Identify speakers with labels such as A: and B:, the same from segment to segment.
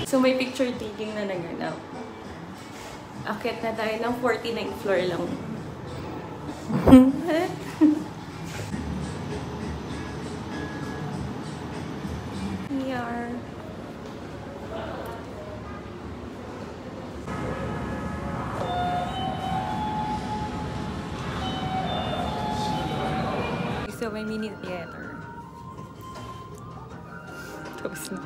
A: So may picture taking na naganap. Akit na tayo ng 49th floor lang. Here. So may mini theater. Tapos na.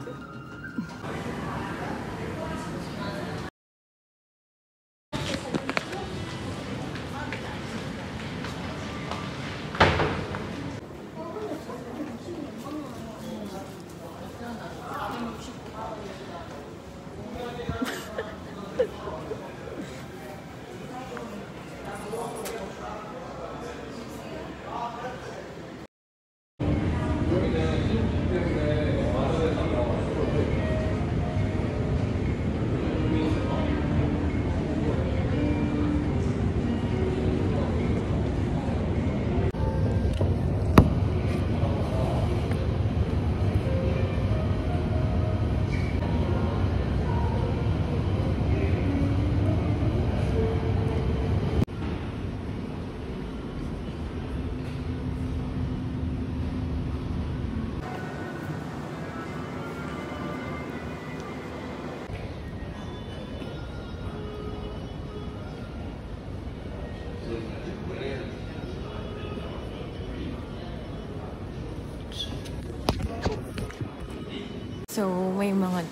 A: So, may mga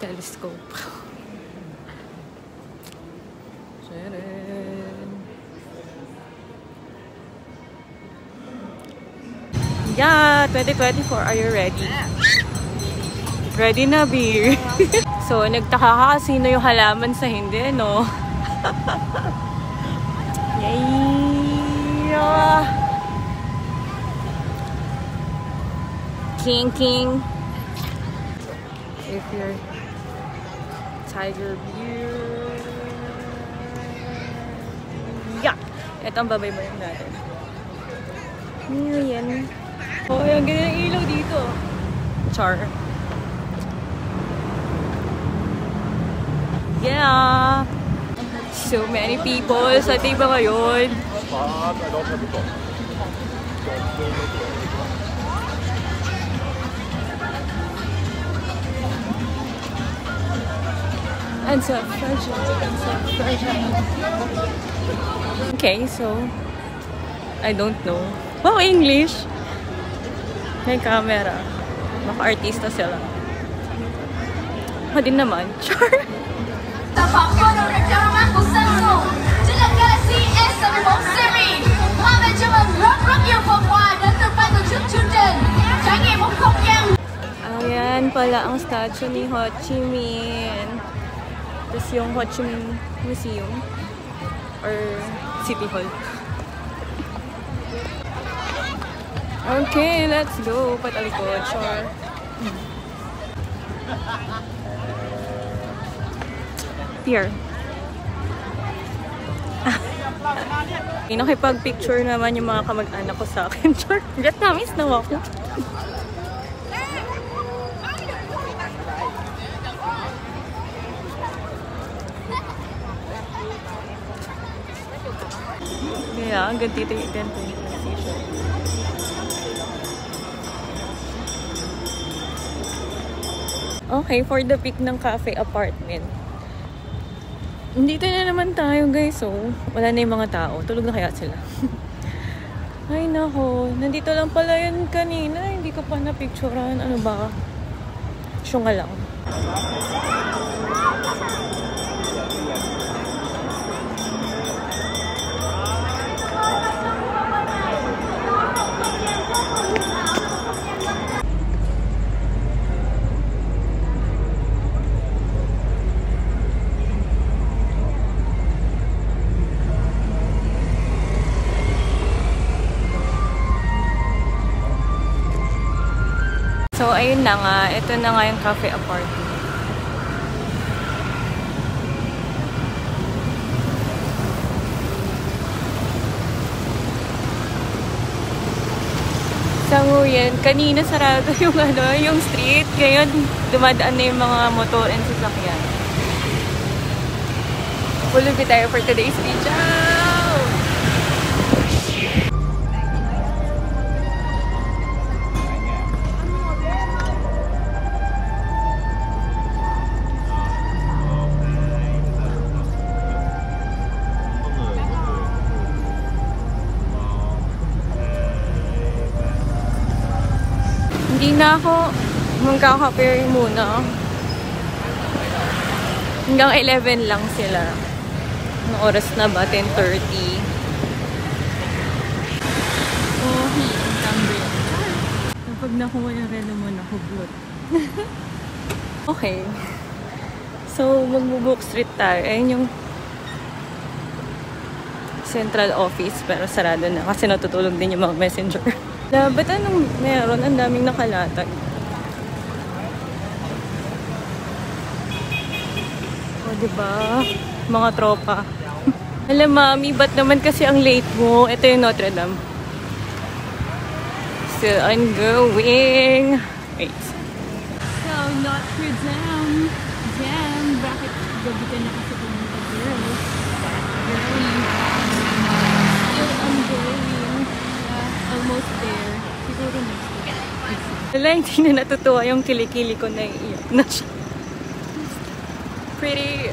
A: telescope. Yeah, 2024, are you ready? Ready na, beer. So, nagtaka ka sino yung halaman sa hindi, no? Yay! King. If you're Tiger View. Yeah! Ito ang babay mo yung natin. Yan. Oh, yung ganyan yung ilaw dito. Char. Yeah! So many people. Sa tiba ngayon. And so fresh. Okay, so I don't know. Wow, English! May camera. Maka-artista sila. Ako din naman. Char! Ayan pala ang statue ni Ho Chi Minh. Tapos yung Ho Chi Minh Museum or City Hall. Okay, let's go. Patalikod, sure. Here. Nakipag-picture naman yung mga kamag-anak ko sa akin. Sure. Vietnamese na ako. Kaya, ang ganda ito yung identification. Okay, for the pic ng cafe apartment. Nandito na naman tayo, guys. So, wala na yung mga tao. Tulog na kaya sila. Ay, nako. Nandito lang pala yun kanina. Hindi ko pa na-picturean. Ano ba? Syunga lang. So, ayun na nga. Ito na nga yung cafe apartment. Sa Nguyen, kanina sarado yung yung street. Ngayon, dumadaan na yung mga motor and sasakyan. Pulubi tayo for today's video. Hindi na ako magkaka-pair muna. Hanggang 11 lang sila. Anong oras na ba? 10:30. Oh, ang tambi. Kapag nakuha yung relo mo, nakublot. Okay. So, mag-book street tayo. Ayun yung central office. Pero sarado na. Kasi natutulog din yung mga messenger. Ba't anong meron? Ang daming nakalatag. O, diba? Mga tropa. Alam, mami, ba't naman kasi ang late mo? Ito yung Notre Dame. So, I'm going. Wait. So, Notre Dame. Dame. Bakit gabi ka na kasi pumunta, girl? Still, I'm going. Almost there. Siguro next week. Wala, hindi na natutuwa yung kilikili ko na iiyak na siya. Pretty.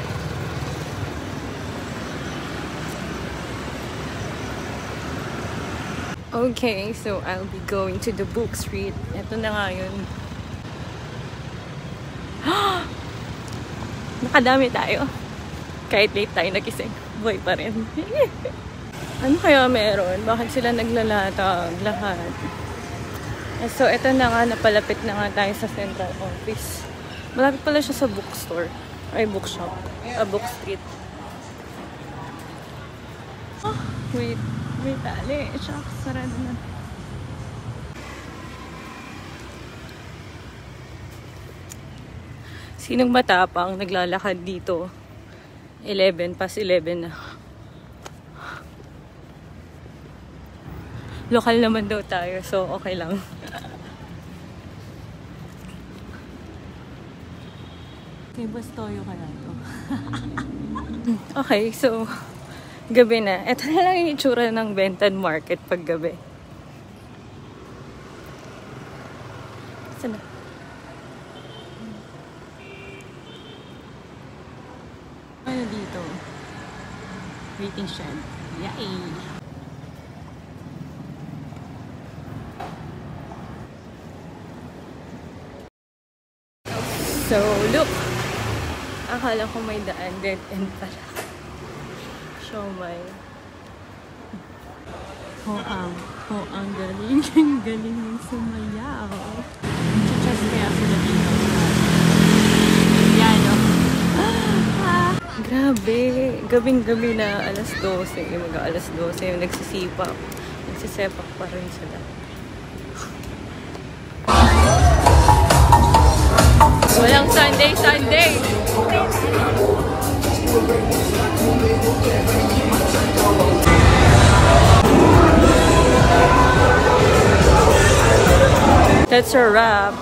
A: Okay, so I'll be going to the book street. Ito na nga yun. Nakadami tayo. Kahit late tayo nagising. Buhay pa rin. Ano kaya meron? Bakit sila naglalatag lahat? So, ito na nga, napalapit na nga tayo sa central office. Malapit pala siya sa bookstore. Ay, bookshop. Book street. Oh, wait. May tali. Shucks, sarado na. Sinong matapang naglalakad dito? 11, past 11 na. Lokal naman daw tayo, so okay lang. May Bastoyo ka na ito. Okay, so gabi na. Ito na lang yung itsura ng Benton Market pag gabi. Saan na? Ano dito? Waiting shed. Yay! So, look! Akala ko may daan, dead end pala. Siomai. Ang galing. Ang galing ng sumayaw. Chichas kaya sila dito. Yan, no? Grabe! Gabing-gabi na alas 12. Mag-alas 12 yung nagsisipak. Nagsisepak pa rin sila. Walang Sunday! That's a wrap.